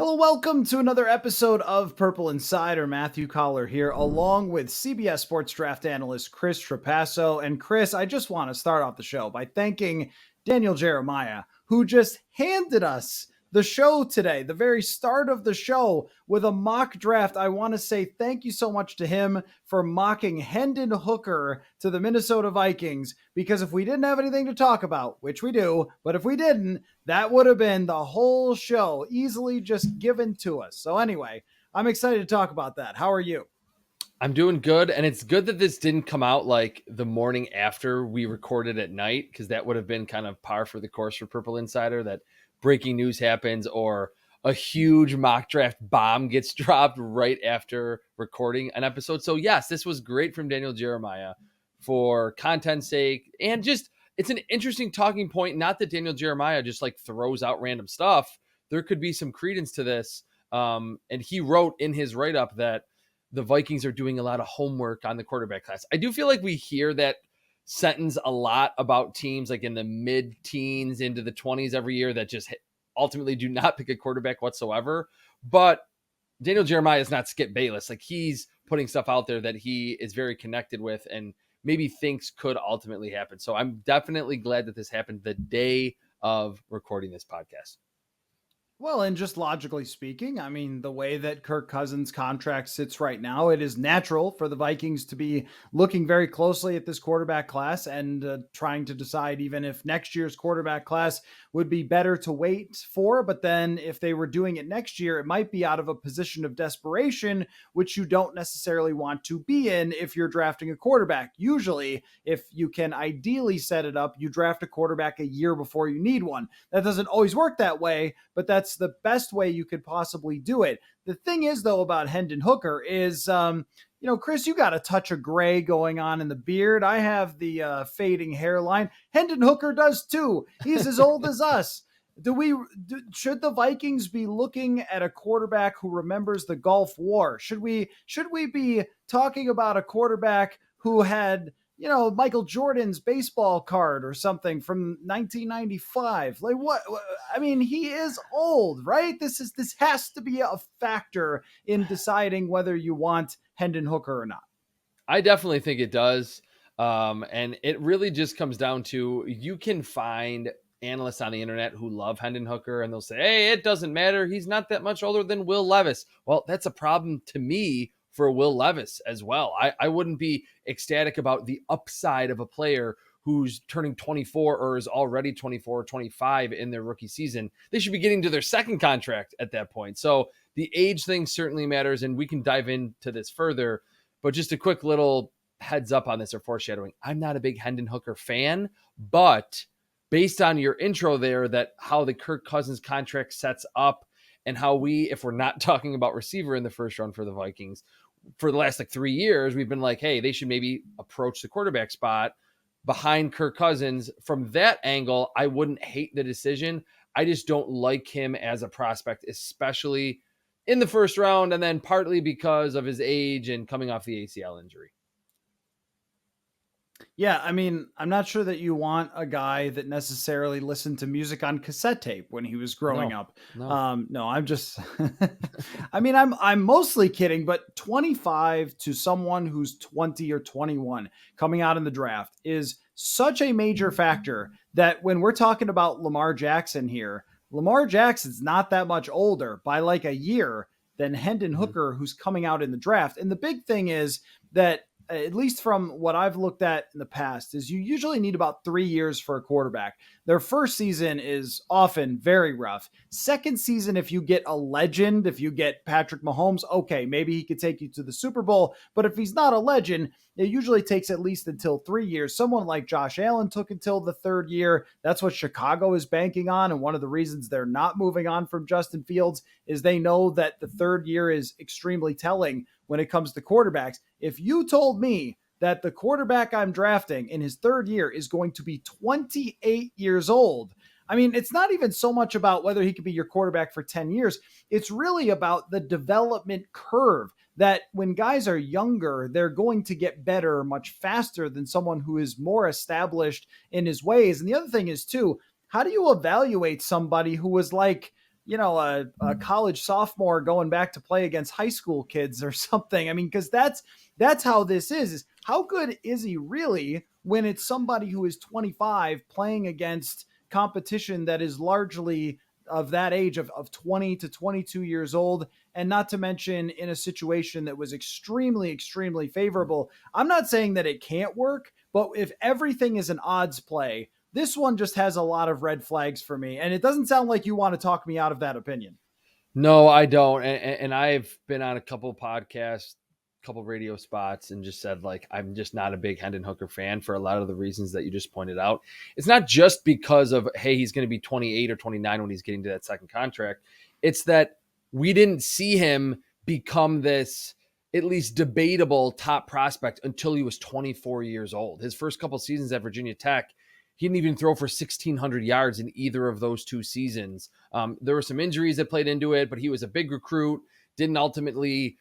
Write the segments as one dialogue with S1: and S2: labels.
S1: Well, welcome to another episode of Purple Insider. Matthew Coller here, along with CBS Sports draft analyst Chris Trapasso. And Chris, I just want to start off the show by thanking Daniel Jeremiah, who just handed us the show today, the very start of the show, with a mock draft. I want to say thank you so much to him for mocking Hendon Hooker to the Minnesota Vikings, because if we didn't have anything to talk about, which we do, but if we didn't, that would have been the whole show easily just given to us. So anyway, I'm excited to talk about that. How are you?
S2: I'm doing good, and it's good that this didn't come out like the morning after we recorded at night, because that would have been kind of par for the course for Purple Insider, that breaking news happens or a huge mock draft bomb gets dropped right after recording an episode. So yes, this was great from Daniel Jeremiah for content's sake, and just it's an interesting talking point. Not that Daniel Jeremiah just like throws out random stuff. There could be some credence to this. And he wrote in his write-up that the Vikings are doing a lot of homework on the quarterback class. I do feel like we hear that sentence a lot about teams like in the mid-teens into the 20s every year that just ultimately do not pick a quarterback whatsoever. But Daniel Jeremiah is not Skip Bayless. Like, he's putting stuff out there that he is very connected with and maybe thinks could ultimately happen. So I'm definitely glad that this happened the day of recording this podcast.
S1: Well, and just logically speaking, I mean, the way that Kirk Cousins' contract sits right now, it is natural for the Vikings to be looking very closely at this quarterback class and trying to decide even if next year's quarterback class would be better to wait for. But then if they were doing it next year, it might be out of a position of desperation, which you don't necessarily want to be in if you're drafting a quarterback. Usually, if you can ideally set it up, you draft a quarterback a year before you need one. That doesn't always work that way, but that's the best way you could possibly do it. The thing is, though, about Hendon Hooker is, Chris, you got a touch of gray going on in the beard. I have the fading hairline. Hendon Hooker does too. He's as old as us. Should the Vikings be looking at a quarterback who remembers the Gulf War? Should we be talking about a quarterback who had Michael Jordan's baseball card or something from 1995? Like, what? I mean, he is old, right? This has to be a factor in deciding whether you want Hendon Hooker or not.
S2: I definitely think it does. And it really just comes down to, you can find analysts on the internet who love Hendon Hooker and they'll say, hey, it doesn't matter. He's not that much older than Will Levis. Well, that's a problem to me for Will Levis as well. I wouldn't be ecstatic about the upside of a player who's turning 24 or is already 24 or 25 in their rookie season. They should be getting to their second contract at that point. So the age thing certainly matters, and we can dive into this further. But just a quick little heads up on this, or foreshadowing. I'm not a big Hendon Hooker fan, but based on your intro there, that how the Kirk Cousins contract sets up and how we, if we're not talking about receiver in the first round for the Vikings, for the last 3 years, we've been like, hey, they should maybe approach the quarterback spot behind Kirk Cousins. From that angle, I wouldn't hate the decision. I just don't like him as a prospect, especially in the first round, and then partly because of his age and coming off the ACL injury.
S1: Yeah, I mean, I'm not sure that you want a guy that necessarily listened to music on cassette tape when he was growing up. No, I'm just, I mean, I'm mostly kidding, but 25 to someone who's 20 or 21 coming out in the draft is such a major factor that when we're talking about Lamar Jackson here, Lamar Jackson's not that much older by like a year than Hendon Hooker, who's coming out in the draft. And the big thing is that, at least from what I've looked at in the past, is you usually need about 3 years for a quarterback. Their first season is often very rough. Second season, if you get a legend, if you get Patrick Mahomes, okay, maybe he could take you to the Super Bowl. But if he's not a legend, it usually takes at least until 3 years. Someone like Josh Allen took until the third year. That's what Chicago is banking on. And one of the reasons they're not moving on from Justin Fields is they know that the third year is extremely telling when it comes to quarterbacks. If you told me that the quarterback I'm drafting in his third year is going to be 28 years old, I mean, it's not even so much about whether he could be your quarterback for 10 years. It's really about the development curve, that when guys are younger, they're going to get better much faster than someone who is more established in his ways. And the other thing is too, how do you evaluate somebody who was like, a college sophomore going back to play against high school kids or something. I mean, because that's how this is how good is he really when it's somebody who is 25 playing against competition that is largely of that age of 20 to 22 years old, and not to mention in a situation that was extremely, extremely favorable. I'm not saying that it can't work, but if everything is an odds play, this one just has a lot of red flags for me. And it doesn't sound like you want to talk me out of that opinion.
S2: No, I don't. And I've been on a couple podcasts, couple radio spots, and just said, like, I'm just not a big Hendon Hooker fan for a lot of the reasons that you just pointed out. It's not just because of, hey, he's going to be 28 or 29 when he's getting to that second contract. It's that we didn't see him become this at least debatable top prospect until he was 24 years old. His first couple seasons at Virginia Tech, he didn't even throw for 1,600 yards in either of those 2 seasons. There were some injuries that played into it, but he was a big recruit, didn't ultimately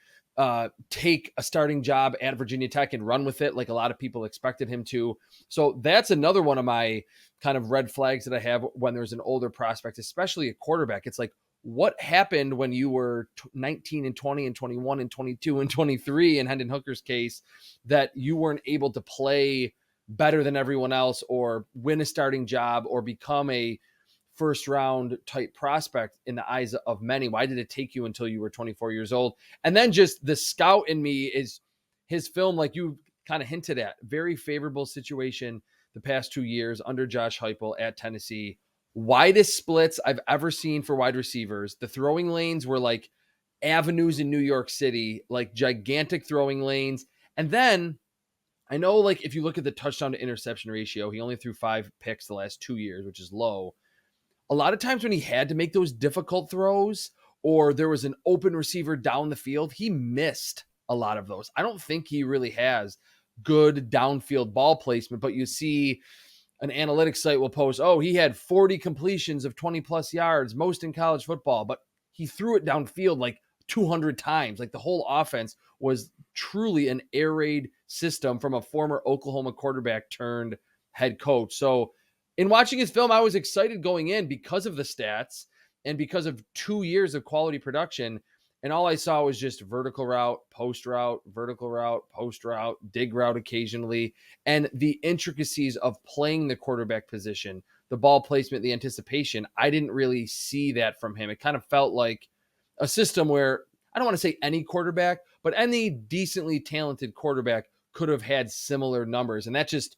S2: take a starting job at Virginia Tech and run with it like a lot of people expected him to. So that's another one of my kind of red flags that I have when there's an older prospect, especially a quarterback. It's like, what happened when you were 19 and 20 and 21 and 22 and 23 in Hendon Hooker's case that you weren't able to play better than everyone else or win a starting job or become a first round type prospect in the eyes of many? Why did it take you until you were 24 years old? And then just the scout in me is his film, like you kind of hinted at, very favorable situation the past 2 years under Josh Heupel at Tennessee. Widest splits I've ever seen for wide receivers. The throwing lanes were like avenues in New York City, like gigantic throwing lanes. And then I know, like, if you look at the touchdown to interception ratio, he only threw 5 picks the last 2 years, which is low. A lot of times when he had to make those difficult throws or there was an open receiver down the field, he missed a lot of those. I don't think he really has good downfield ball placement, but you see an analytics site will post, oh, he had 40 completions of 20 plus yards, most in college football, but he threw it downfield like 200 times. Like the whole offense was truly an air raid system from a former Oklahoma quarterback turned head coach. So in watching his film, I was excited going in because of the stats and because of 2 years of quality production. And all I saw was just vertical route, vertical route, post route, dig route occasionally. And the intricacies of playing the quarterback position, the ball placement, the anticipation, I didn't really see that from him. It kind of felt like a system where I don't want to say any quarterback, but any decently talented quarterback could have had similar numbers. And that just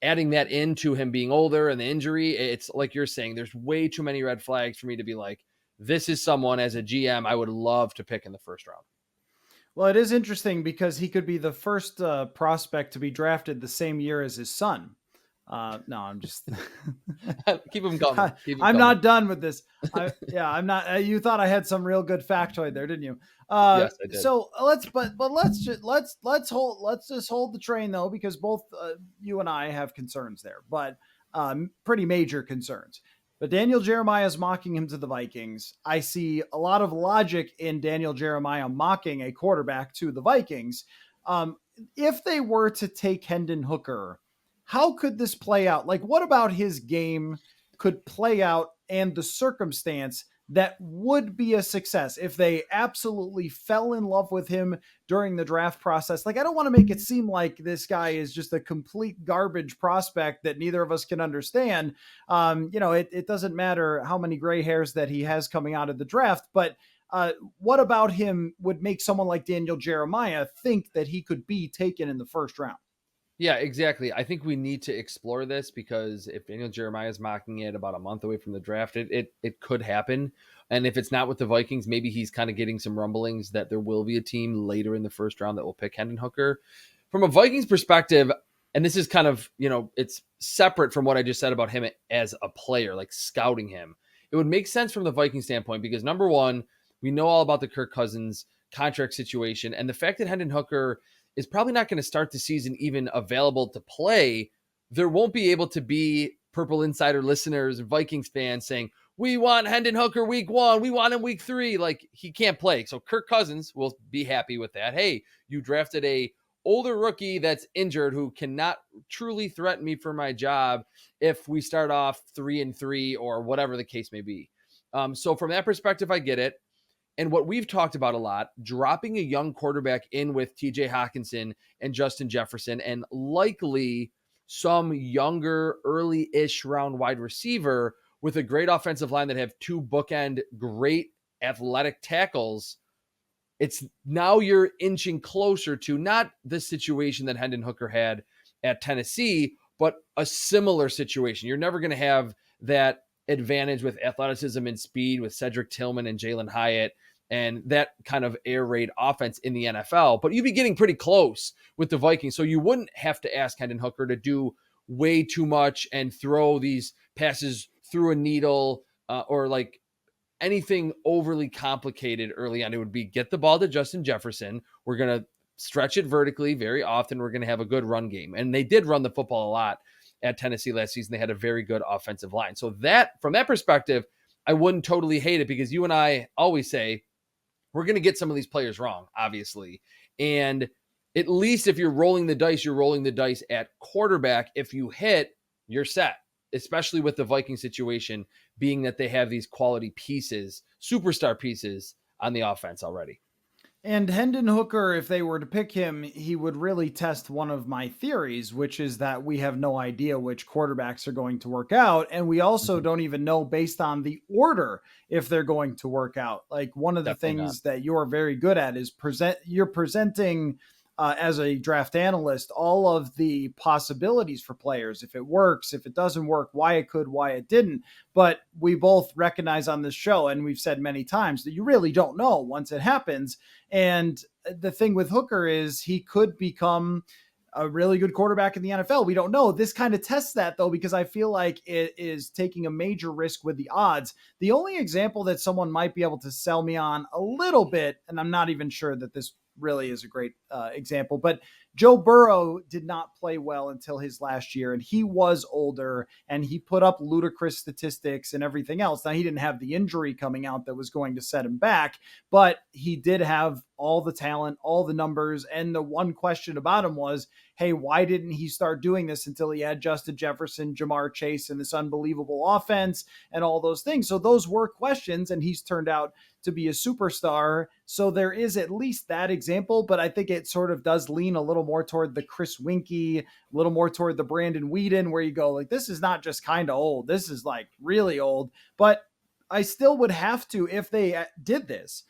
S2: adding that into him being older and the injury, it's like you're saying, there's way too many red flags for me to be like, this is someone as a GM I would love to pick in the first round.
S1: Well, it is interesting because he could be the first prospect to be drafted the same year as his son. No, I'm just
S2: keep him coming.
S1: I'm not done with this. I'm not. You thought I had some real good factoid there, didn't you?
S2: Yes, I did.
S1: So let's just hold the train though, because both you and I have concerns there, but pretty major concerns. But Daniel Jeremiah is mocking him to the Vikings. I see a lot of logic in Daniel Jeremiah mocking a quarterback to the Vikings. If they were to take Hendon Hooker, how could this play out? Like, what about his game could play out and the circumstance that would be a success if they absolutely fell in love with him during the draft process? Like, I don't want to make it seem like this guy is just a complete garbage prospect that neither of us can understand. It doesn't matter how many gray hairs that he has coming out of the draft, but what about him would make someone like Daniel Jeremiah think that he could be taken in the first round?
S2: Yeah, exactly. I think we need to explore this because if Daniel Jeremiah is mocking it about a month away from the draft, it could happen. And if it's not with the Vikings, maybe he's kind of getting some rumblings that there will be a team later in the first round that will pick Hendon Hooker. From a Vikings perspective, and this is kind of, it's separate from what I just said about him as a player, like scouting him. It would make sense from the Viking standpoint because number one, we know all about the Kirk Cousins contract situation and the fact that Hendon Hooker is probably not going to start the season even available to play. There won't be able to be Purple Insider listeners and Vikings fans saying, we want Hendon Hooker week 1. We want him week 3. Like, he can't play. So Kirk Cousins will be happy with that. Hey, you drafted a older rookie that's injured who cannot truly threaten me for my job if we start off 3-3 or whatever the case may be. So from that perspective, I get it. And what we've talked about a lot, dropping a young quarterback in with TJ Hawkinson and Justin Jefferson, and likely some younger, early-ish round wide receiver with a great offensive line that have two bookend great athletic tackles. It's now you're inching closer to not the situation that Hendon Hooker had at Tennessee, but a similar situation. You're never going to have that advantage with athleticism and speed with Cedric Tillman and Jalen Hyatt and that kind of air raid offense in the NFL. But you'd be getting pretty close with the Vikings. So you wouldn't have to ask Hendon Hooker to do way too much and throw these passes through a needle or like anything overly complicated early on. It would be get the ball to Justin Jefferson. We're going to stretch it vertically very often. We're going to have a good run game. And they did run the football a lot at Tennessee last season. They had a very good offensive line. So that, from that perspective, I wouldn't totally hate it, because you and I always say we're going to get some of these players wrong, obviously. And at least if you're rolling the dice, you're rolling the dice at quarterback. If you hit, you're set, especially with the Viking situation being that they have these quality pieces, superstar pieces on the offense already.
S1: And Hendon Hooker, if they were to pick him, he would really test one of my theories, which is that we have no idea which quarterbacks are going to work out. And we also don't even know based on the order if they're going to work out. Like, one of the things that you're very good at is you're presenting as a draft analyst all of the possibilities for players. If it works, if it doesn't work, why it could, why it didn't. But we both recognize on this show, and we've said many times, that you really don't know once it happens. And the thing with Hooker is he could become a really good quarterback in the NFL. We don't know. This kind of tests that, though, because I feel like it is taking a major risk with the odds. The only example that someone might be able to sell me on a little bit, and I'm not even sure that this really is a great example, but Joe Burrow did not play well until his last year, and he was older, and he put up ludicrous statistics and everything else. Now, he didn't have the injury coming out that was going to set him back, but he did have all the talent, all the numbers. And the one question about him was, hey, why didn't he start doing this until he had Justin Jefferson, Jamar Chase, and this unbelievable offense and all those things? So those were questions, and he's turned out to be a superstar. So there is at least that example, but I think it sort of does lean a little more toward the Chris Winkie, a little more toward the Brandon Weeden, where you go like, this is not just kind of old. This is like really old. But I still would have to, if they did this,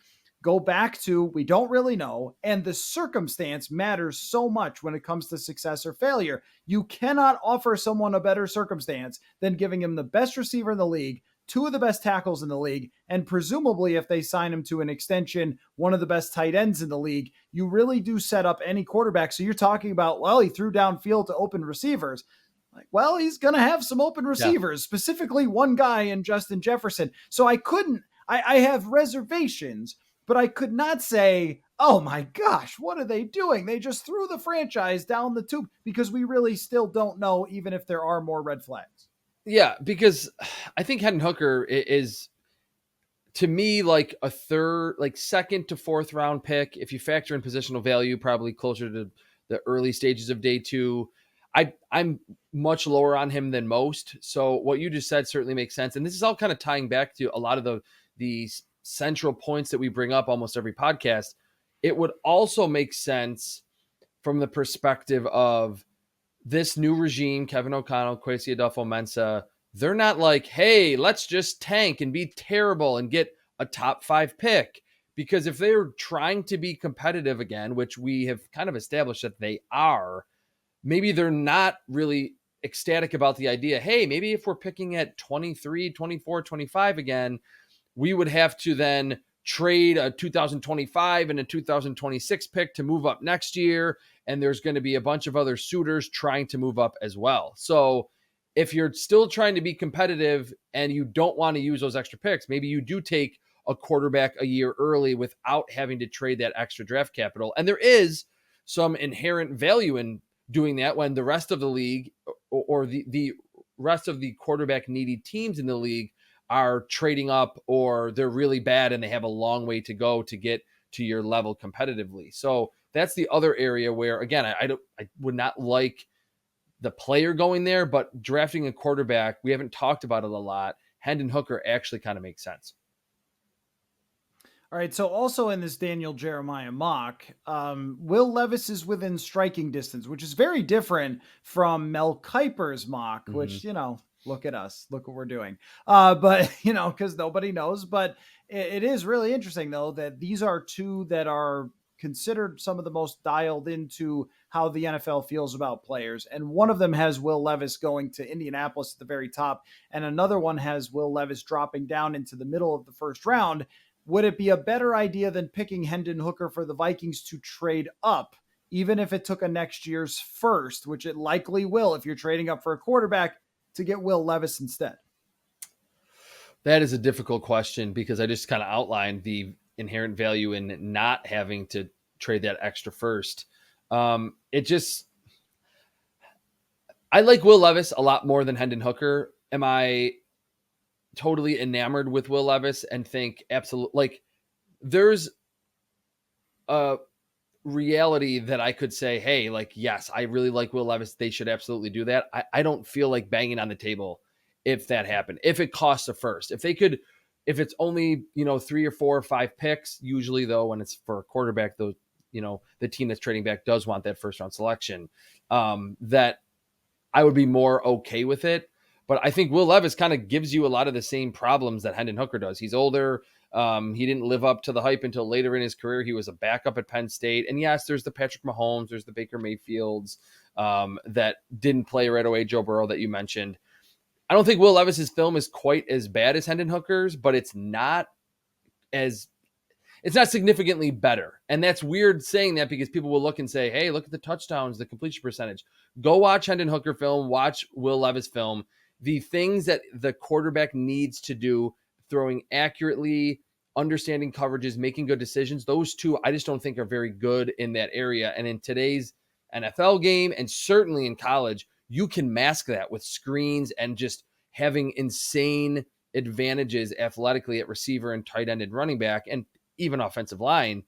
S1: go back to, we don't really know. And the circumstance matters so much when it comes to success or failure. You cannot offer someone a better circumstance than giving him the best receiver in the league, two of the best tackles in the league, and presumably, if they sign him to an extension, one of the best tight ends in the league. You really do set up any quarterback. So you're talking about, well, he threw downfield to open receivers. Like, well, he's going to have some open receivers, specifically one guy in Justin Jefferson. So I have reservations, but I could not say, oh my gosh, what are they doing? They just threw the franchise down the tube, because we really still don't know, even if there are more red flags.
S2: Yeah, because I think Hendon Hooker is, to me, like a third, like second to fourth round pick. If you factor in positional value, probably closer to the early stages of day two. I'm much lower on him than most. So what you just said certainly makes sense. And this is all kind of tying back to a lot of the central points that we bring up almost every podcast. It would also make sense from the perspective of this new regime, Kevin O'Connell, Kwesi Adolfo-Mensah. They're not like, hey, let's just tank and be terrible and get a top 5 pick. Because if they're trying to be competitive again, which we have kind of established that they are, maybe they're not really ecstatic about the idea, hey, maybe if we're picking at 23, 24, 25 again, we would have to then trade a 2025 and a 2026 pick to move up next year. And there's going to be a bunch of other suitors trying to move up as well. So if you're still trying to be competitive and you don't want to use those extra picks, maybe you do take a quarterback a year early without having to trade that extra draft capital. And there is some inherent value in doing that when the rest of the league or the rest of the quarterback needy teams in the league are trading up, or they're really bad and they have a long way to go to get to your level competitively. So that's the other area where, again, I would not like the player going there, but drafting a quarterback, we haven't talked about it a lot, Hendon Hooker actually kind of makes sense.
S1: All right. So also in this Daniel Jeremiah mock, Will Levis is within striking distance, which is very different from Mel Kiper's mock, which, look at us, look what we're doing. But, because nobody knows, but it is really interesting though, that these are two that are considered some of the most dialed into how the NFL feels about players. And one of them has Will Levis going to Indianapolis at the very top. And another one has Will Levis dropping down into the middle of the first round. Would it be a better idea than picking Hendon Hooker for the Vikings to trade up, even if it took a next year's first, which it likely will if you're trading up for a quarterback, to get Will Levis instead?
S2: That is a difficult question because I just kind of outlined the inherent value in not having to trade that extra first. I like Will Levis a lot more than Hendon Hooker. Am I totally enamored with Will Levis and think absolutely, like, there's a reality that I could say, hey, like, yes, I really like Will Levis. They should absolutely do that. I don't feel like banging on the table if that happened, if it costs a first, if it's only, 3 or 4 or 5 picks, usually though, when it's for a quarterback, though, the team that's trading back does want that first round selection, that I would be more okay with it. But I think Will Levis kind of gives you a lot of the same problems that Hendon Hooker does. He's older. He didn't live up to the hype until later in his career. He was a backup at Penn State. And yes, there's the Patrick Mahomes, there's the Baker Mayfields that didn't play right away, Joe Burrow that you mentioned. I don't think Will Levis's film is quite as bad as Hendon Hooker's, but it's not significantly better. And that's weird saying that because people will look and say, hey, look at the touchdowns, the completion percentage. Go watch Hendon Hooker film, watch Will Levis film. The things that the quarterback needs to do, throwing accurately, understanding coverages, making good decisions, those two I just don't think are very good in that area. And in today's NFL game, and certainly in college, you can mask that with screens and just having insane advantages athletically at receiver and tight end and running back and even offensive line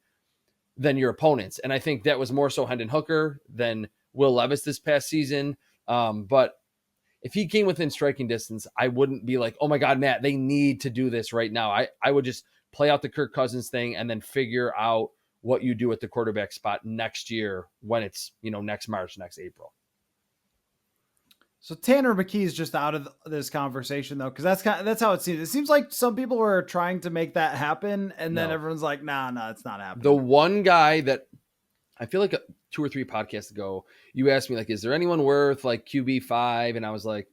S2: than your opponents. And I think that was more so Hendon Hooker than Will Levis this past season. But if he came within striking distance, I wouldn't be like, oh my God, Matt, they need to do this right now. I would just play out the Kirk Cousins thing and then figure out what you do at the quarterback spot next year when it's, next March, next April.
S1: So Tanner McKee is just out of this conversation though, because that's how it seems. It seems like some people were trying to make that happen, and then everyone's like, nah, it's not happening.
S2: The one guy that I feel like 2 or 3 podcasts ago, you asked me, like, is there anyone worth like QB5? And I was like,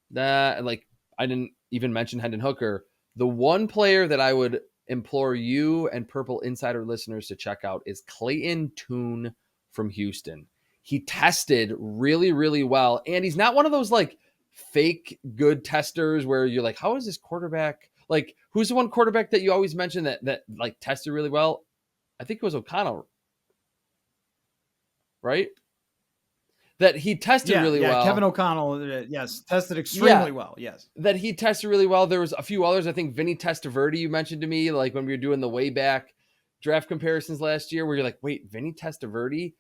S2: nah, like, I didn't even mention Hendon Hooker. The one player that I would implore you and Purple Insider listeners to check out is Clayton Tune from Houston. He tested really, really well. And he's not one of those like fake good testers where you're like, how is this quarterback? Like, who's the one quarterback that you always mention that like tested really well? I think it was O'Connell, right? That he tested really well.
S1: Kevin O'Connell, yes, tested extremely well. Yes.
S2: That he tested really well. There was a few others. I think Vinny Testaverde, you mentioned to me, like when we were doing the way back draft comparisons last year, where you're like, wait, Vinny Testaverde?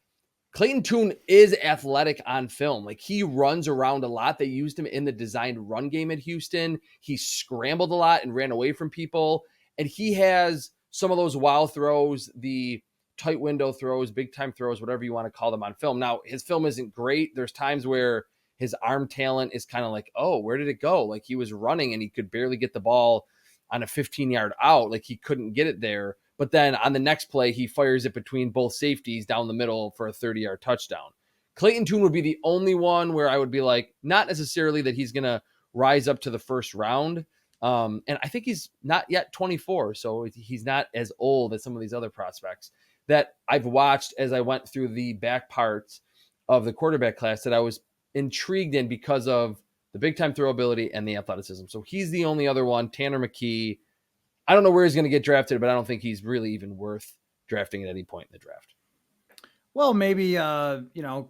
S2: Clayton Tune is athletic on film. Like, he runs around a lot. They used him in the designed run game at Houston. He scrambled a lot and ran away from people. And he has some of those wow throws, the tight window throws, big time throws, whatever you want to call them on film. Now, his film isn't great. There's times where his arm talent is kind of like, oh, where did it go? Like, he was running and he could barely get the ball on a 15-yard out. Like, he couldn't get it there. But then on the next play, he fires it between both safeties down the middle for a 30-yard touchdown. Clayton Tune would be the only one where I would be like, not necessarily that he's going to rise up to the first round. And I think he's not yet 24, so he's not as old as some of these other prospects that I've watched as I went through the back parts of the quarterback class that I was intrigued in because of the big-time throw ability and the athleticism. So he's the only other one. Tanner McKee, I don't know where he's going to get drafted, but I don't think he's really even worth drafting at any point in the draft.
S1: Well, maybe,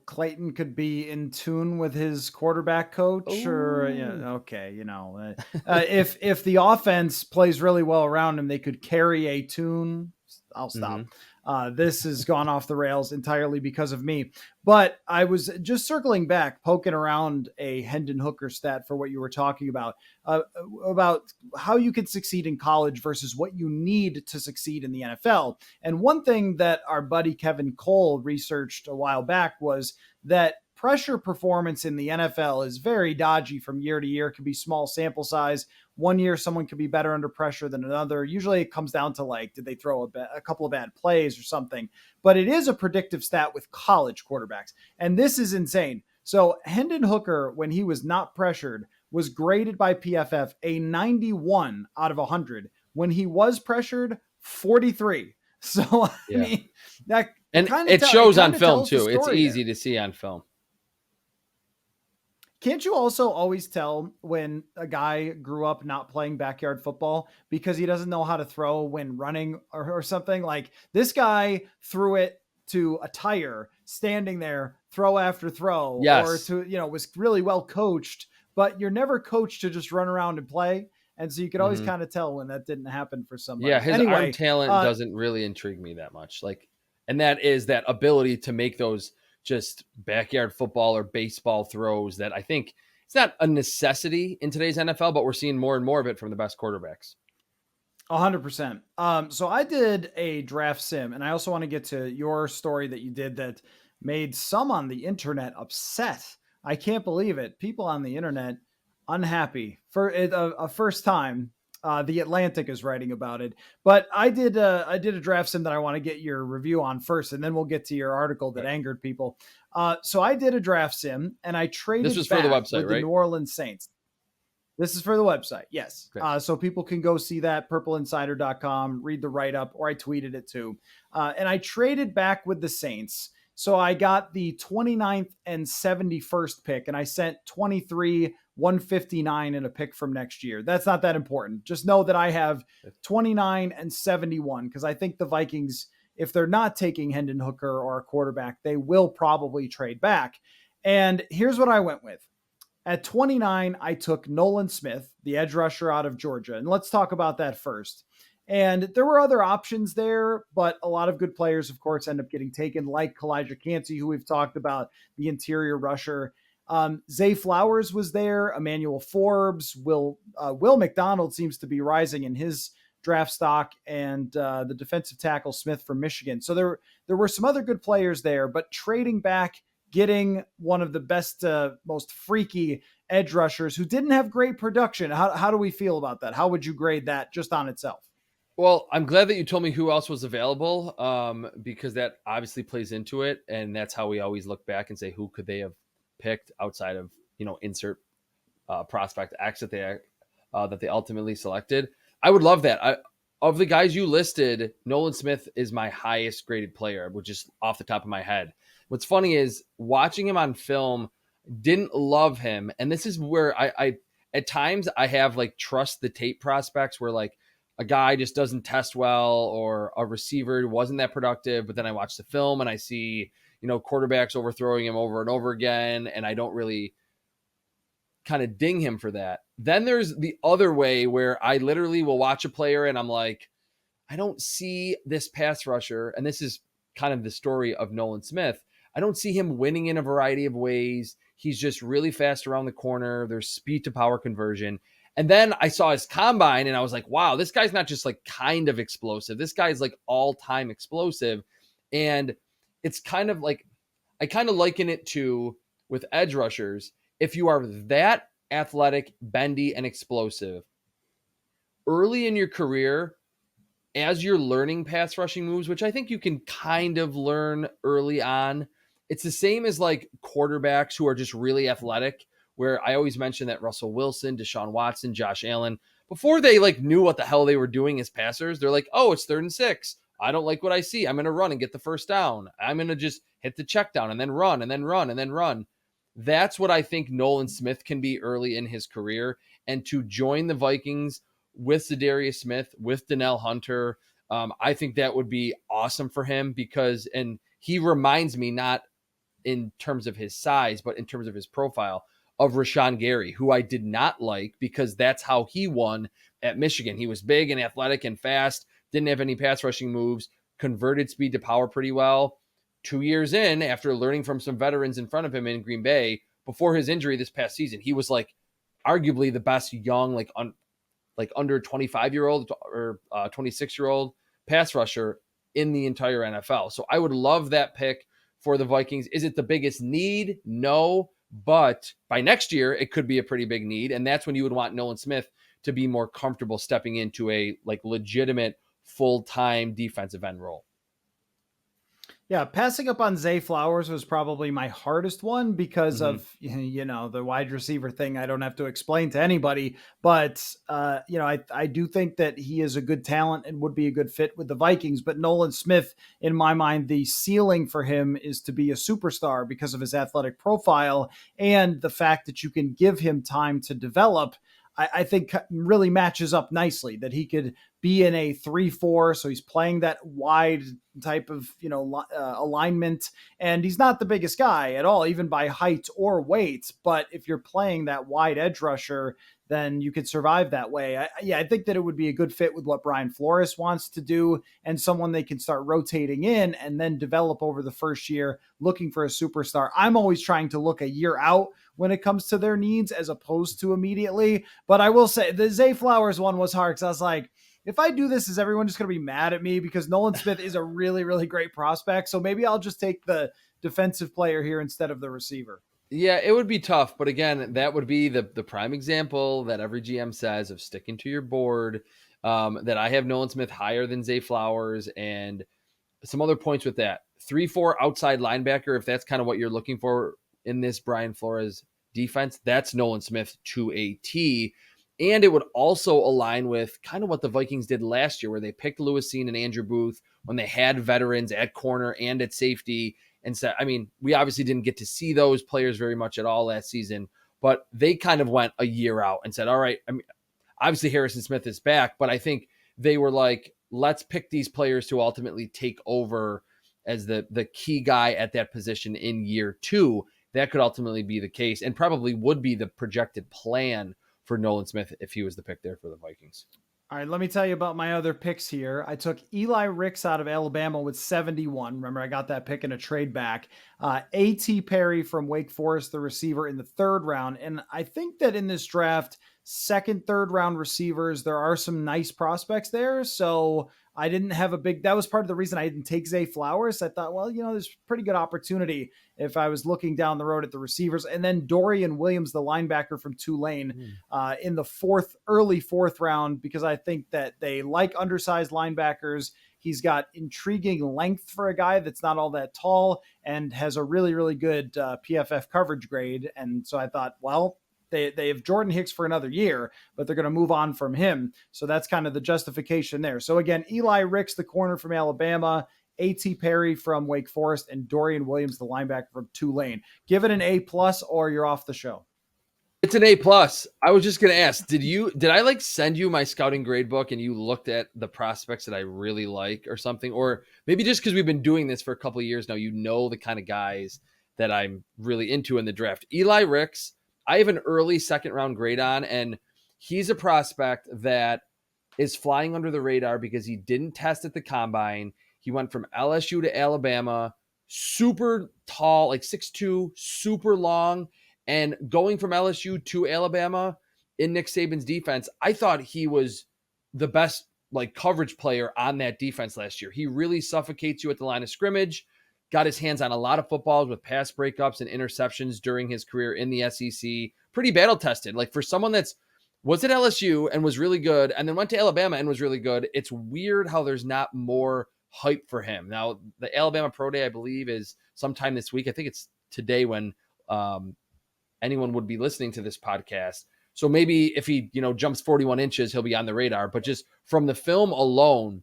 S1: Clayton could be in tune with his quarterback coach. Ooh. Or, okay, if the offense plays really well around him, they could carry a tune. I'll stop. This has gone off the rails entirely because of me. But I was just circling back, poking around a Hendon Hooker stat for what you were talking about how you can succeed in college versus what you need to succeed in the NFL. And one thing that our buddy Kevin Cole researched a while back was that pressure performance in the NFL is very dodgy from year to year. It can be small sample size. One year, someone could be better under pressure than another. Usually it comes down to like, did they throw a couple of bad plays or something? But it is a predictive stat with college quarterbacks. And this is insane. So Hendon Hooker, when he was not pressured, was graded by PFF a 91 out of 100. When he was pressured, 43. So, I mean, that
S2: and it shows on film too. It's easy to see on film.
S1: Can't you also always tell when a guy grew up not playing backyard football because he doesn't know how to throw when running or something? Like this guy threw it to a tire standing there, throw after throw, or to, was really well coached, but you're never coached to just run around and play. And so you could always kind of tell when that didn't happen for somebody.
S2: Yeah, his arm talent doesn't really intrigue me that much. And that is that ability to make those just backyard football or baseball throws that I think it's not a necessity in today's NFL, but we're seeing more and more of it from the best quarterbacks.
S1: 100%. So I did a draft sim, and I also want to get to your story that you did that made some on the internet upset. I can't believe it. People on the internet unhappy for a first time. The Atlantic is writing about it, but I did a draft sim that I want to get your review on first, and then we'll get to your article that angered people. So I did a draft sim, and I traded.
S2: This was for the website,
S1: with the New Orleans Saints. This is for the website, yes. So people can go see that, purpleinsider.com, read the write-up, or I tweeted it too. And I traded back with the Saints. So I got the 29th and 71st pick, and I sent 23, 159 in a pick from next year. That's not that important. Just know that I have 29 and 71 because I think the Vikings, if they're not taking Hendon Hooker or a quarterback, they will probably trade back. And here's what I went with. At 29, I took Nolan Smith, the edge rusher out of Georgia. And let's talk about that first. And there were other options there, but a lot of good players, of course, end up getting taken, like Kalijah Cansey, who we've talked about, the interior rusher. Zay Flowers was there, Emmanuel Forbes, Will McDonald seems to be rising in his draft stock, and the defensive tackle Smith from Michigan. So there were some other good players there, but trading back, getting one of the best, most freaky edge rushers who didn't have great production. How do we feel about that? How would you grade that just on itself?
S2: Well, I'm glad that you told me who else was available, because that obviously plays into it. And that's how we always look back and say, who could they have picked outside of, insert prospect X that they ultimately selected. I would love that. Of the guys you listed, Nolan Smith is my highest graded player, which is off the top of my head. What's funny is watching him on film, didn't love him. And this is where I at times I have trust the tape prospects where a guy just doesn't test well or a receiver wasn't that productive. But then I watch the film and I see, quarterbacks overthrowing him over and over again. And I don't really kind of ding him for that. Then there's the other way where I literally will watch a player and I'm like, I don't see this pass rusher. And this is kind of the story of Nolan Smith. I don't see him winning in a variety of ways. He's just really fast around the corner. There's speed to power conversion. And then I saw his combine and I was like, wow, this guy's not just kind of explosive. This guy's all-time explosive. And it's kind of I kind of liken it to with edge rushers. If you are that athletic, bendy, and explosive early in your career, as you're learning pass rushing moves, which I think you can kind of learn early on, it's the same as quarterbacks who are just really athletic, where I always mention that Russell Wilson, Deshaun Watson, Josh Allen, before they knew what the hell they were doing as passers, they're like, oh, it's 3rd and 6. I don't like what I see. I'm going to run and get the first down. I'm going to just hit the check down and then run and then run and then run. That's what I think Nolan Smith can be early in his career. And to join the Vikings with Za'Darius Smith, with Danielle Hunter, I think that would be awesome for him and he reminds me, not in terms of his size, but in terms of his profile, of Rashawn Gary, who I did not like because that's how he won at Michigan. He was big and athletic and fast, didn't have any pass rushing moves, converted speed to power pretty well. 2 years in, after learning from some veterans in front of him in Green Bay, before his injury this past season, he was like arguably the best young, like under 25-year-old or 26-year-old pass rusher in the entire NFL. So I would love that pick for the Vikings. Is it the biggest need? No, but by next year, it could be a pretty big need. And that's when you would want Nolan Smith to be more comfortable stepping into a like legitimate full-time defensive end role.
S1: Yeah, passing up on Zay Flowers was probably my hardest one because of, the wide receiver thing. I don't have to explain to anybody, but, I do think that he is a good talent and would be a good fit with the Vikings. But Nolan Smith, in my mind, the ceiling for him is to be a superstar because of his athletic profile and the fact that you can give him time to develop. I think really matches up nicely that he could be in a 3-4. So he's playing that wide type of, alignment, and he's not the biggest guy at all, even by height or weight. But if you're playing that wide edge rusher, then you could survive that way. I think that it would be a good fit with what Brian Flores wants to do and someone they can start rotating in and then develop over the first year looking for a superstar. I'm always trying to look a year out when it comes to their needs as opposed to immediately. But I will say the Zay Flowers one was hard because I was like, if I do this, is everyone just going to be mad at me? Because Nolan Smith is a really, really great prospect. So maybe I'll just take the defensive player here instead of the receiver.
S2: Yeah, it would be tough. But again, that would be the prime example that every GM says of sticking to your board, that I have Nolan Smith higher than Zay Flowers. And some other points with that. 3-4 outside linebacker, if that's kind of what you're looking for in this Brian Flores defense, that's Nolan Smith to a T. And it would also align with kind of what the Vikings did last year, where they picked Lewis Cine and Andrew Booth when they had veterans at corner and at safety. And so, we obviously didn't get to see those players very much at all last season, but they kind of went a year out and said, all right, obviously Harrison Smith is back, but I think they were like, let's pick these players to ultimately take over as the key guy at that position in year 2. That could ultimately be the case and probably would be the projected plan for Nolan Smith if he was the pick there for the Vikings.
S1: All right, let me tell you about my other picks here. I took Eli Ricks out of Alabama with 71. Remember, I got that pick in a trade back. A.T. Perry from Wake Forest, the receiver, in the 3rd round. And I think that in this draft, 2nd, 3rd round receivers, there are some nice prospects there. So I didn't have that was part of the reason I didn't take Zay Flowers. I thought, well, there's pretty good opportunity if I was looking down the road at the receivers. And then Dorian Williams, the linebacker from Tulane, in the early 4th round, because I think that they like undersized linebackers. He's got intriguing length for a guy that's not all that tall and has a really, really good PFF coverage grade. And so I thought, well, they have Jordan Hicks for another year, but they're going to move on from him. So that's kind of the justification there. So again, Eli Ricks, the corner from Alabama, A.T. Perry from Wake Forest, and Dorian Williams, the linebacker from Tulane. Give it an A+ or you're off the show.
S2: It's an A+. I was just going to ask, did I send you my scouting grade book and you looked at the prospects that I really like or something? Or maybe just because we've been doing this for a couple of years now, the kind of guys that I'm really into in the draft. Eli Ricks, I have an early 2nd round grade on, and he's a prospect that is flying under the radar because he didn't test at the combine. He went from LSU to Alabama, super tall, like 6'2", super long. And going from LSU to Alabama in Nick Saban's defense, I thought he was the best coverage player on that defense last year. He really suffocates you at the line of scrimmage. Got his hands on a lot of footballs with pass breakups and interceptions during his career in the SEC. Pretty battle tested. For someone was at LSU and was really good and then went to Alabama and was really good, it's weird how there's not more hype for him. Now, the Alabama Pro Day, I believe, is sometime this week. I think it's today when anyone would be listening to this podcast. So maybe if he, jumps 41 inches, he'll be on the radar. But just from the film alone,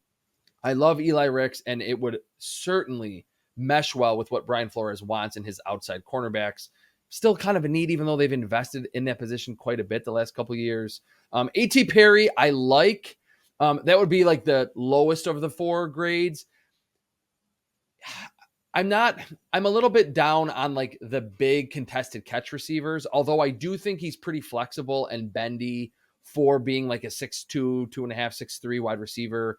S2: I love Eli Ricks, and it would certainly mesh well with what Brian Flores wants in his outside cornerbacks. Still kind of a need, even though they've invested in that position quite a bit the last couple of years. A.T. Perry, I like. That would be the lowest of the 4 grades. I'm a little bit down on the big contested catch receivers, although I do think he's pretty flexible and bendy for being a 6'2", 2.5, 6'3" wide receiver.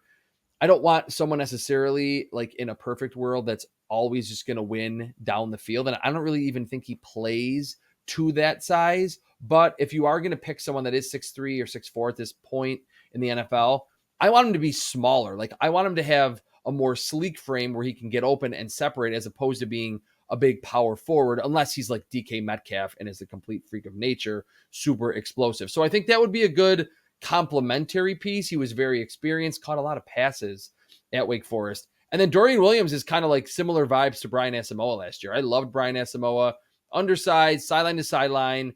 S2: I don't want someone necessarily like in a perfect world that's always just going to win down the field. And I don't really even think he plays to that size. But if you are going to pick someone that is 6'3" or 6'4" at this point in the NFL, I want him to be smaller. Like I want him to have a more sleek frame where he can get open and separate, as opposed to being a big power forward, unless he's like DK Metcalf and is a complete freak of nature, super explosive. So I think that would be a good complementary piece. He was very experienced, caught a lot of passes at Wake Forest. And then Dorian Williams is kind of like similar vibes to Brian Asamoah last year. I loved Brian Asamoah, undersized, sideline to sideline,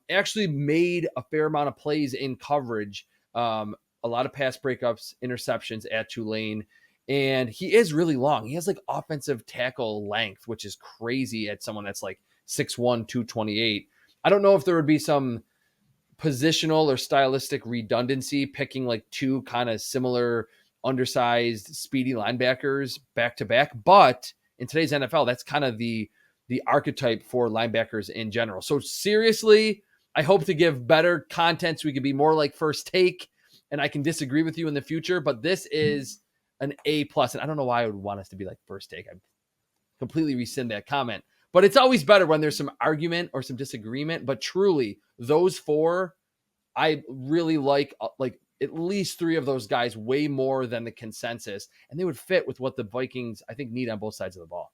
S2: actually made a fair amount of plays in coverage, a lot of pass breakups, interceptions at Tulane. And he is really long. He has like offensive tackle length, which is crazy at someone that's like 6'1", 228. I don't know if there would be some positional or stylistic redundancy picking like two kind of similar undersized speedy linebackers back to back, but in today's NFL that's kind of the archetype for linebackers in general. So seriously, I hope to give better content so we can be more like First Take, and I can disagree with you in the future, but this is an A+, and I don't know why I would want us to be like First Take. I completely rescind that comment. But it's always better when there's some argument or some disagreement. But truly, those four, I really like at least three of those guys way more than the consensus. And they would fit with what the Vikings, I think, need on both sides of the ball.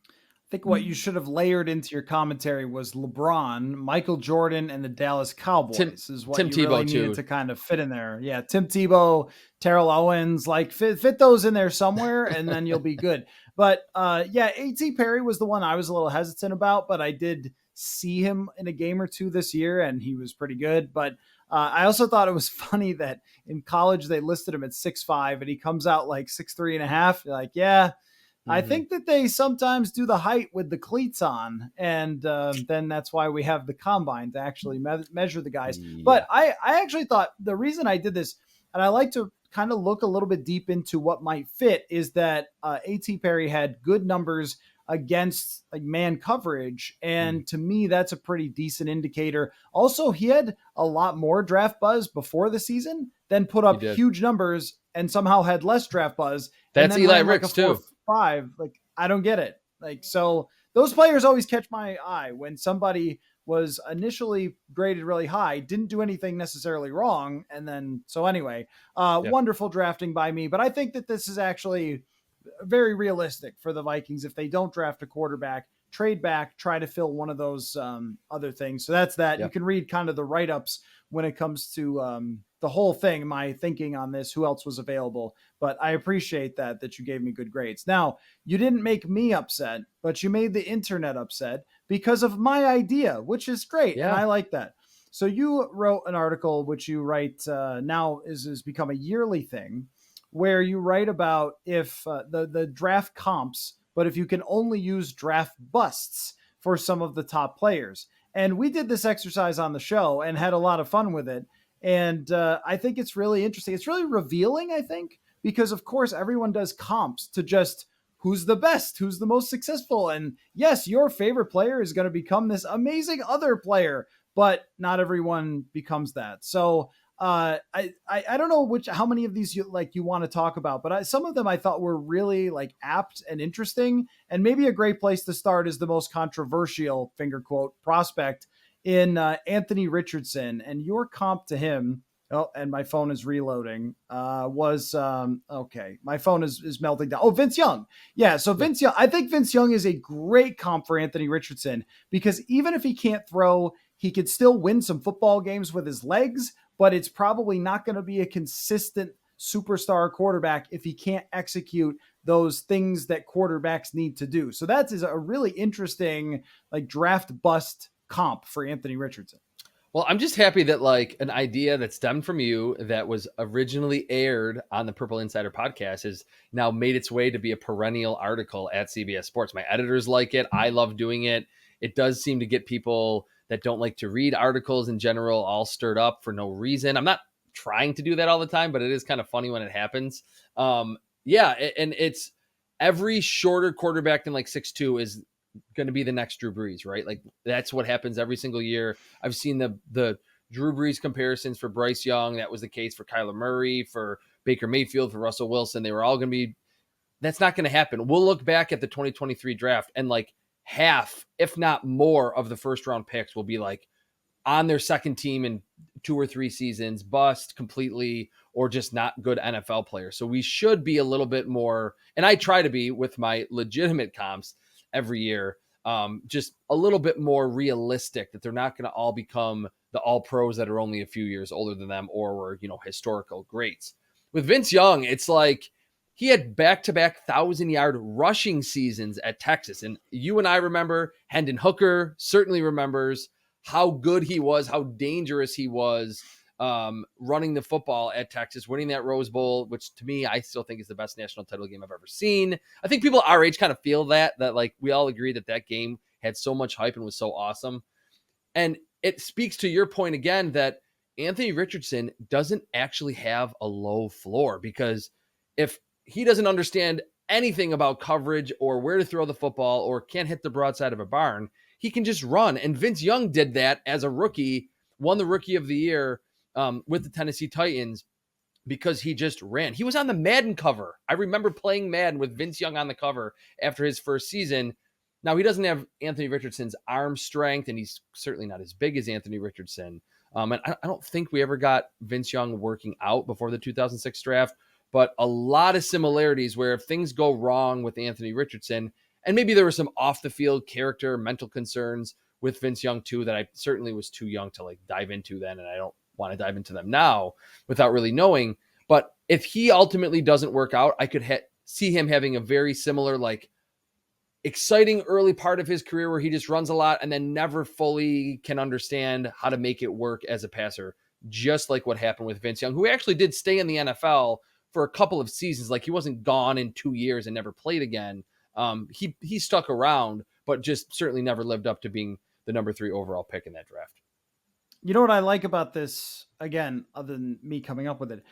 S1: I think what you should have layered into your commentary was LeBron, Michael Jordan, and the Dallas Cowboys is what
S2: Tim
S1: you
S2: Tebow
S1: really needed to kind of fit in there. Yeah, Tim Tebow, Terrell Owens, like fit those in there somewhere, and then you'll be good. But yeah, A.T. Perry was the one I was a little hesitant about, but I did see him in a game or two this year, and he was pretty good. But I also thought it was funny that in college they listed him at 6'5", and he comes out like 6'3.5". You're like, yeah. I think that they sometimes do the height with the cleats on, and then that's why we have the combine to actually measure the guys. Yeah. But I actually thought the reason I did this, and I like to kind of look a little bit deep into what might fit, is that A.T. Perry had good numbers against like man coverage, and to me that's a pretty decent indicator. Also, he had a lot more draft buzz before the season, then put up huge numbers and somehow had less draft buzz.
S2: That's Eli Ricks too.
S1: 5, like I don't get it. Like, so those players always catch my eye when somebody was initially graded really high, didn't do anything necessarily wrong, and then so anyway, wonderful drafting by me. But I think that this is actually very realistic for the Vikings. If they don't draft a quarterback, trade back, try to fill one of those other things. So that's that. You can read kind of the write-ups when it comes to the whole thing, my thinking on this, who else was available. But I appreciate that you gave me good grades. Now, you didn't make me upset, but you made the internet upset because of my idea, which is great. Yeah. And I like that. So you wrote an article, which you write now is become a yearly thing, where you write about if the draft comps, but if you can only use draft busts for some of the top players. And we did this exercise on the show and had a lot of fun with it. And I think it's really interesting. It's really revealing, I think, because of course everyone does comps to just who's the best, who's the most successful. And yes, your favorite player is going to become this amazing other player, but not everyone becomes that. So I don't know how many of these you want to talk about, but some of them I thought were really like apt and interesting. And maybe a great place to start is the most controversial finger quote prospect in Anthony Richardson, and your comp to him. Oh, and my phone is reloading. Okay. My phone is melting down. Oh, Vince Young. Yeah. So Vince Young, I think Vince Young is a great comp for Anthony Richardson because even if he can't throw, he could still win some football games with his legs, but it's probably not going to be a consistent superstar quarterback if he can't execute those things that quarterbacks need to do. So that is a really interesting like draft bust comp for Anthony Richardson.
S2: Well, I'm just happy that like an idea that stemmed from you that was originally aired on the Purple Insider podcast has now made its way to be a perennial article at CBS Sports. My editors like it. I love doing it. It does seem to get people that don't like to read articles in general all stirred up for no reason. I'm not trying to do that all the time, but it is kind of funny when it happens. And it's every shorter quarterback than like 6'2" is going to be the next Drew Brees, right? Like that's what happens every single year. I've seen the Drew Brees comparisons for Bryce Young. That was the case for Kyler Murray, for Baker Mayfield, for Russell Wilson. They were all going to be, that's not going to happen. We'll look back at the 2023 draft and like half, if not more, of the first round picks will be like on their second team in 2 or 3 seasons, bust completely, or just not good NFL players. So we should be a little bit more, and I try to be with my legitimate comps every year, just a little bit more realistic that they're not going to all become the all pros that are only a few years older than them or were, historical greats. With Vince Young, it's like he had back-to-back 1,000-yard rushing seasons at Texas. And you and I remember, Hendon Hooker certainly remembers how good he was, how dangerous he was running the football at Texas, winning that Rose Bowl, which to me, I still think is the best national title game I've ever seen. I think people our age kind of feel that like we all agree that game had so much hype and was so awesome. And it speaks to your point again that Anthony Richardson doesn't actually have a low floor, because if he doesn't understand anything about coverage or where to throw the football or can't hit the broadside of a barn, he can just run. And Vince Young did that as a rookie, won the Rookie of the Year with the Tennessee Titans because he just ran. He was on the Madden cover. I remember playing Madden with Vince Young on the cover after his first season. Now, he doesn't have Anthony Richardson's arm strength, and he's certainly not as big as Anthony Richardson. And I don't think we ever got Vince Young working out before the 2006 draft, but a lot of similarities where if things go wrong with Anthony Richardson, and maybe there were some off-the-field character, mental concerns with Vince Young too that I certainly was too young to like dive into then, and I don't want to dive into them now without really knowing. But if he ultimately doesn't work out, I could see him having a very similar like exciting early part of his career where he just runs a lot and then never fully can understand how to make it work as a passer, just like what happened with Vince Young, who actually did stay in the NFL for a couple of seasons. Like he wasn't gone in 2 years and never played again. He stuck around, but just certainly never lived up to being the number 3 overall pick in that draft.
S1: You know what I like about this, again, other than me coming up with it,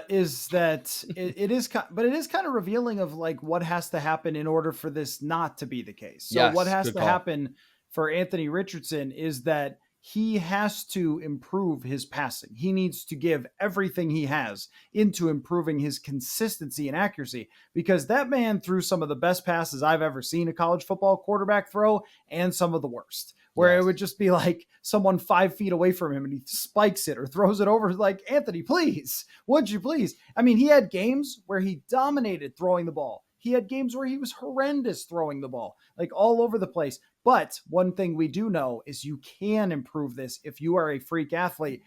S1: is that it is kind of revealing of like what has to happen in order for this not to be the case. So
S2: Yes,
S1: what has to
S2: good call.
S1: happen for Anthony Richardson is that he has to improve his passing. He needs to give everything he has into improving his consistency and accuracy, because that man threw some of the best passes I've ever seen a college football quarterback throw and some of the worst, where It would just be like someone 5 feet away from him and he spikes it or throws it over like, Anthony, please, would you please? I mean, he had games where he dominated throwing the ball. He had games where he was horrendous throwing the ball, like all over the place. But one thing we do know is you can improve this if you are a freak athlete.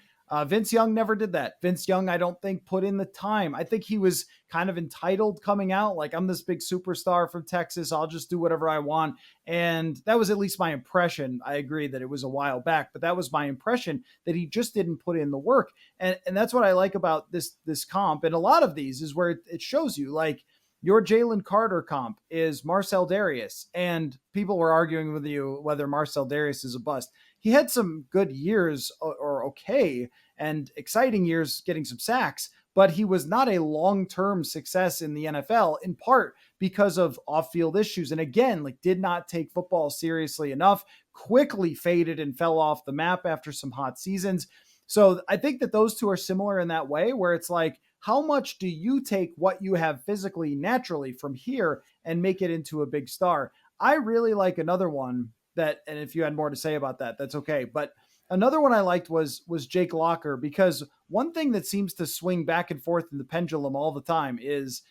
S1: Vince Young never did that. Vince Young, I don't think, put in the time. I think he was kind of entitled coming out, like, I'm this big superstar from Texas, I'll just do whatever I want. And that was at least my impression. I agree that it was a while back, but that was my impression, that he just didn't put in the work. And that's what I like about this comp. And a lot of these is where it shows you, like, your Jalen Carter comp is Marcel Darius, and people were arguing with you whether Marcel Darius is a bust. He had some good years, or okay, and exciting years getting some sacks, but he was not a long-term success in the NFL, in part because of off-field issues. And again, like, did not take football seriously enough, quickly faded and fell off the map after some hot seasons. So I think that those two are similar in that way, where it's like, how much do you take what you have physically, naturally from here and make it into a big star? I really like another one that, and if you had more to say about that, that's okay. But another one I liked was Jake Locker, because one thing that seems to swing back and forth in the pendulum all the time is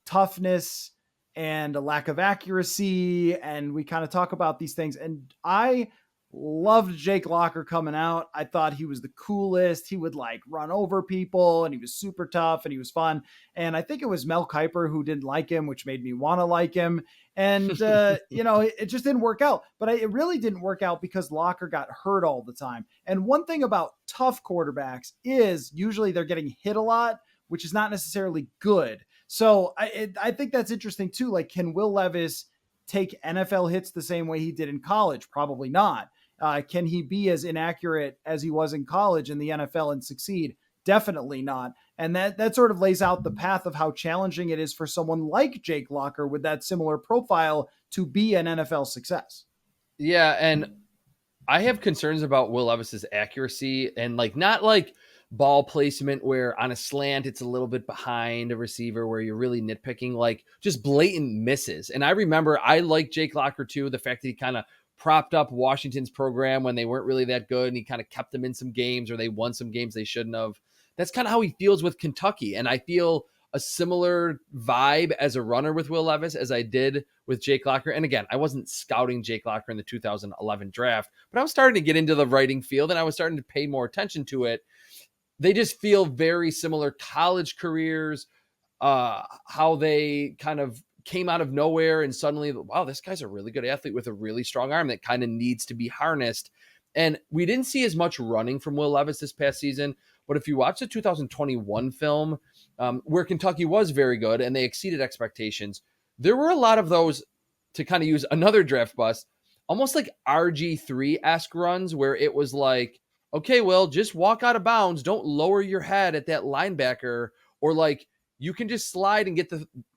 S1: toughness and a lack of accuracy. And we kind of talk about these things. And I loved Jake Locker coming out. I thought he was the coolest. He would like run over people, and he was super tough, and he was fun. And I think it was Mel Kiper who didn't like him, which made me want to like him. And, it just didn't work out. But it really didn't work out because Locker got hurt all the time. And one thing about tough quarterbacks is usually they're getting hit a lot, which is not necessarily good. So I think that's interesting too. Like, can Will Levis take NFL hits the same way he did in college? Probably not. Can he be as inaccurate as he was in college in the NFL and succeed? Definitely not. And that sort of lays out the path of how challenging it is for someone like Jake Locker with that similar profile to be an NFL success.
S2: Yeah, and I have concerns about Will Levis's accuracy, and like not like ball placement where on a slant it's a little bit behind a receiver where you're really nitpicking, like just blatant misses. And I remember I like Jake Locker too, the fact that he kind of propped up Washington's program when they weren't really that good, and he kind of kept them in some games, or they won some games they shouldn't have. That's kind of how he feels with Kentucky. And I feel a similar vibe as a runner with Will Levis as I did with Jake Locker. And again, I wasn't scouting Jake Locker in the 2011 draft, but I was starting to get into the writing field and I was starting to pay more attention to it. They just feel very similar college careers, how they kind of came out of nowhere and suddenly, wow, this guy's a really good athlete with a really strong arm that kind of needs to be harnessed. And we didn't see as much running from Will Levis this past season. But if you watch the 2021 film, where Kentucky was very good and they exceeded expectations, there were a lot of those, to kind of use another draft bust, almost like RG3-esque runs where it was like, okay, well, just walk out of bounds. Don't lower your head at that linebacker, or like you can just slide and get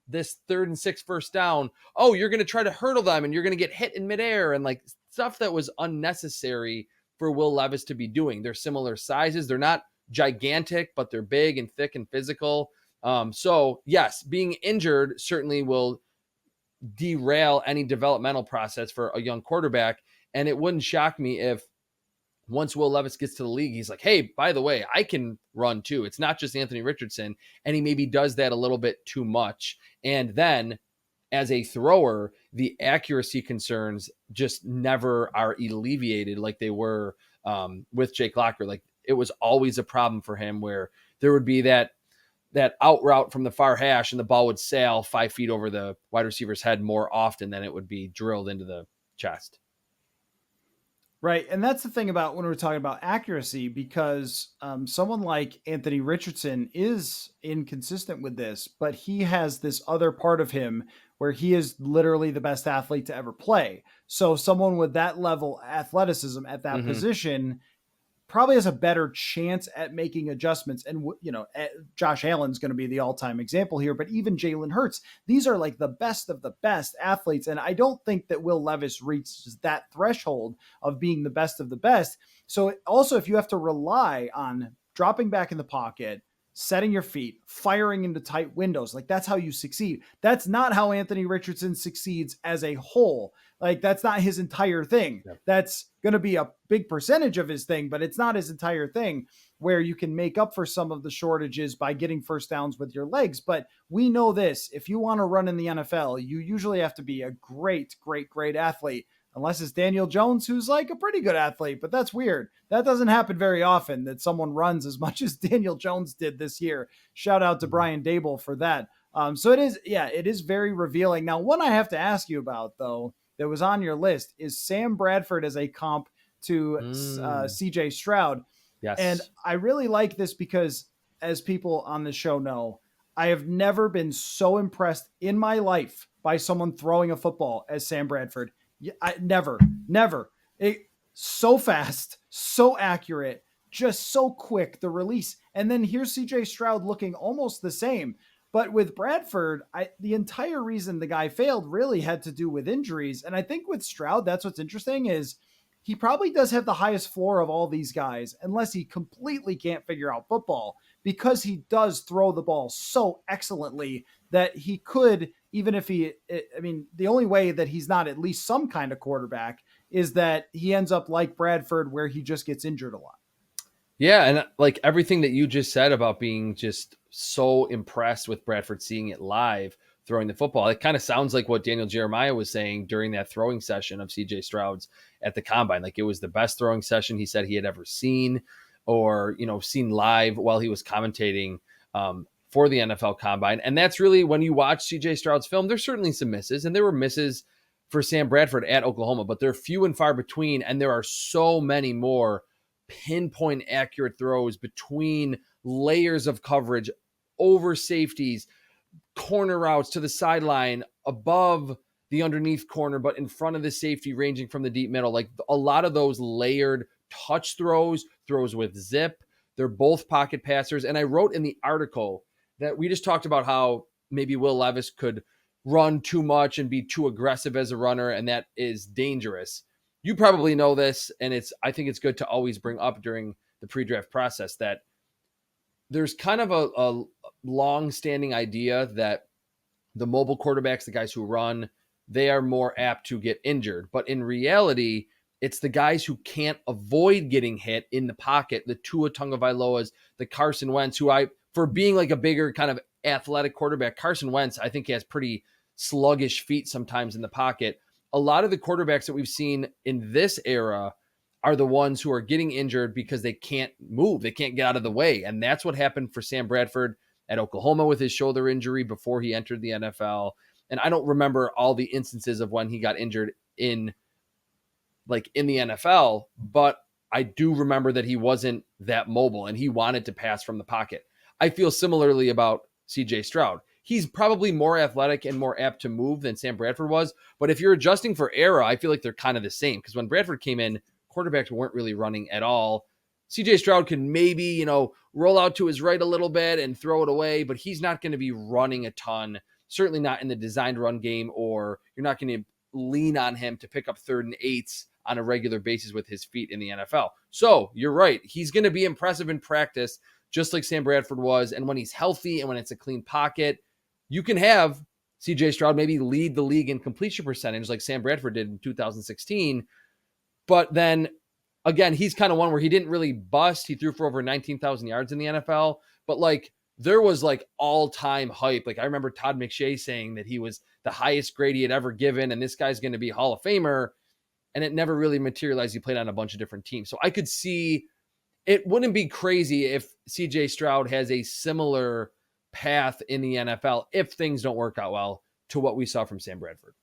S2: this 3rd and 6 first down. Oh, you're going to try to hurdle them and you're going to get hit in midair, and like stuff that was unnecessary for Will Levis to be doing. They're similar sizes. They're not gigantic, but they're big and thick and physical. So yes, being injured certainly will derail any developmental process for a young quarterback. And it wouldn't shock me if once Will Levis gets to the league, he's like, hey, by the way, I can run too. It's not just Anthony Richardson. And he maybe does that a little bit too much. And then as a thrower, the accuracy concerns just never are alleviated like they were with Jake Locker. Like it was always a problem for him where there would be that out route from the far hash and the ball would sail 5 feet over the wide receiver's head more often than it would be drilled into the chest.
S1: Right. And that's the thing about when we're talking about accuracy, because someone like Anthony Richardson is inconsistent with this, but he has this other part of him where he is literally the best athlete to ever play. So someone with that level athleticism at that position probably has a better chance at making adjustments. And, Josh Allen's going to be the all-time example here, but even Jalen Hurts, these are like the best of the best athletes. And I don't think that Will Levis reaches that threshold of being the best of the best. So also, if you have to rely on dropping back in the pocket, setting your feet, firing into tight windows, like that's how you succeed. That's not how Anthony Richardson succeeds as a whole. Like that's not his entire thing. Yep. That's going to be a big percentage of his thing, but it's not his entire thing, where you can make up for some of the shortages by getting first downs with your legs. But we know this, if you want to run in the NFL, you usually have to be a great, great, great athlete. Unless it's Daniel Jones, who's like a pretty good athlete, but that's weird. That doesn't happen very often, that someone runs as much as Daniel Jones did this year. Shout out to Brian Dable for that. So it is very revealing. Now, one I have to ask you about, though, that was on your list is Sam Bradford as a comp to CJ Stroud.
S2: Yes.
S1: And I really like this because, as people on the show know, I have never been so impressed in my life by someone throwing a football as Sam Bradford. Never. So fast, so accurate, just so quick, the release. And then here's CJ Stroud looking almost the same. But with Bradford, the entire reason the guy failed really had to do with injuries. And I think with Stroud, that's what's interesting, is he probably does have the highest floor of all these guys, unless he completely can't figure out football, because he does throw the ball so excellently that he could, even if the only way that he's not at least some kind of quarterback is that he ends up like Bradford, where he just gets injured a lot.
S2: Yeah. And like everything that you just said about being just so impressed with Bradford, seeing it live, throwing the football, it kind of sounds like what Daniel Jeremiah was saying during that throwing session of CJ Stroud's at the combine. Like it was the best throwing session he said he had ever seen, or, seen live while he was commentating for the NFL combine. And that's really, when you watch CJ Stroud's film, there's certainly some misses, and there were misses for Sam Bradford at Oklahoma, but they're few and far between. And there are so many more pinpoint accurate throws between layers of coverage, over safeties, corner routes to the sideline, above the underneath corner, but in front of the safety, ranging from the deep middle. Like a lot of those layered touch throws with zip. They're both pocket passers. And I wrote in the article that we just talked about how maybe Will Levis could run too much and be too aggressive as a runner, and that is dangerous. You probably know this, and I think it's good to always bring up during the pre-draft process that there's kind of a long-standing idea that the mobile quarterbacks, the guys who run, they are more apt to get injured. But in reality, it's the guys who can't avoid getting hit in the pocket, the Tua Tagovailoas, the Carson Wentz, for being like a bigger kind of athletic quarterback, Carson Wentz, I think he has pretty sluggish feet sometimes in the pocket. A lot of the quarterbacks that we've seen in this era are the ones who are getting injured because they can't move. They can't get out of the way. And that's what happened for Sam Bradford at Oklahoma with his shoulder injury before he entered the NFL. And I don't remember all the instances of when he got injured in the NFL, but I do remember that he wasn't that mobile and he wanted to pass from the pocket. I feel similarly about CJ Stroud. He's probably more athletic and more apt to move than Sam Bradford was. But if you're adjusting for era, I feel like they're kind of the same, because when Bradford came in, quarterbacks weren't really running at all. CJ Stroud can maybe, roll out to his right a little bit and throw it away, but he's not going to be running a ton, certainly not in the designed run game, or you're not going to lean on him to pick up 3rd and 8s on a regular basis with his feet in the NFL. So you're right. He's going to be impressive in practice, just like Sam Bradford was. And when he's healthy and when it's a clean pocket, you can have CJ Stroud maybe lead the league in completion percentage like Sam Bradford did in 2016. But then again, he's kind of one where he didn't really bust. He threw for over 19,000 yards in the NFL, but there was all-time hype. I remember Todd McShay saying that he was the highest grade he had ever given, and this guy's going to be a Hall of Famer, and it never really materialized. He played on a bunch of different teams. So I could see it wouldn't be crazy if CJ Stroud has a similar path in the NFL if things don't work out well to what we saw from Sam Bradford.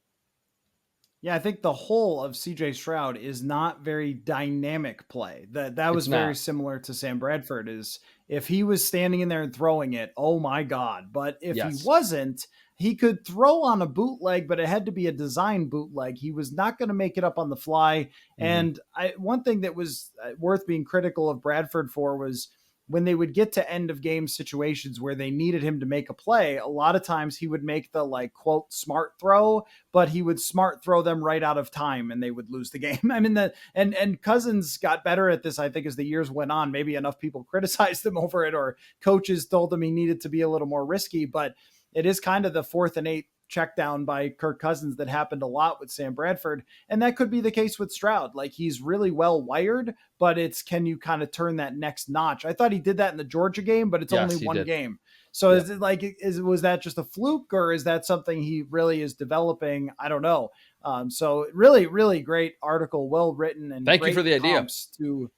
S1: Yeah, I think the whole of CJ Stroud is not very dynamic play. That was very similar to Sam Bradford. Is if he was standing in there and throwing it, oh my God. But if he wasn't, he could throw on a bootleg, but it had to be a design bootleg. He was not going to make it up on the fly. Mm-hmm. And one thing that was worth being critical of Bradford for was when they would get to end of game situations where they needed him to make a play, a lot of times he would make the quote smart throw, but he would smart throw them right out of time and they would lose the game. I mean, and Cousins got better at this, I think, as the years went on. Maybe enough people criticized him over it, or coaches told him he needed to be a little more risky, but it is kind of the 4th and 8 check down by Kirk Cousins that happened a lot with Sam Bradford. And that could be the case with Stroud. He's really well wired, but it's, can you kind of turn that next notch? I thought he did that in the Georgia game, but it's only one game. So is it was that just a fluke, or is that something he really is developing? I don't know. So really, really great article, well written, and
S2: thank you for the idea
S1: to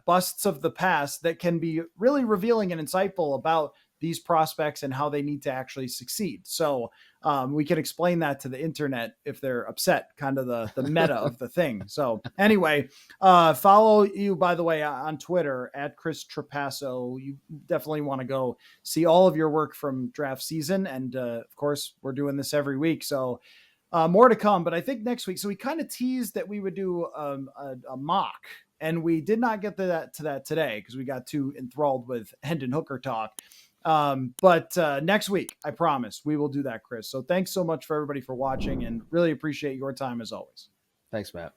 S1: busts of the past that can be really revealing and insightful about these prospects and how they need to actually succeed. So we can explain that to the internet if they're upset, kind of the meta of the thing. So anyway, follow you, by the way, on Twitter at Chris Trapasso. You definitely want to go see all of your work from draft season. And of course, we're doing this every week. So more to come, but I think next week. So we kind of teased that we would do a mock, and we did not get to that today because we got too enthralled with Hendon Hooker talk. But next week, I promise we will do that, Chris. So thanks so much for everybody for watching, and really appreciate your time as always.
S2: Thanks, Matt.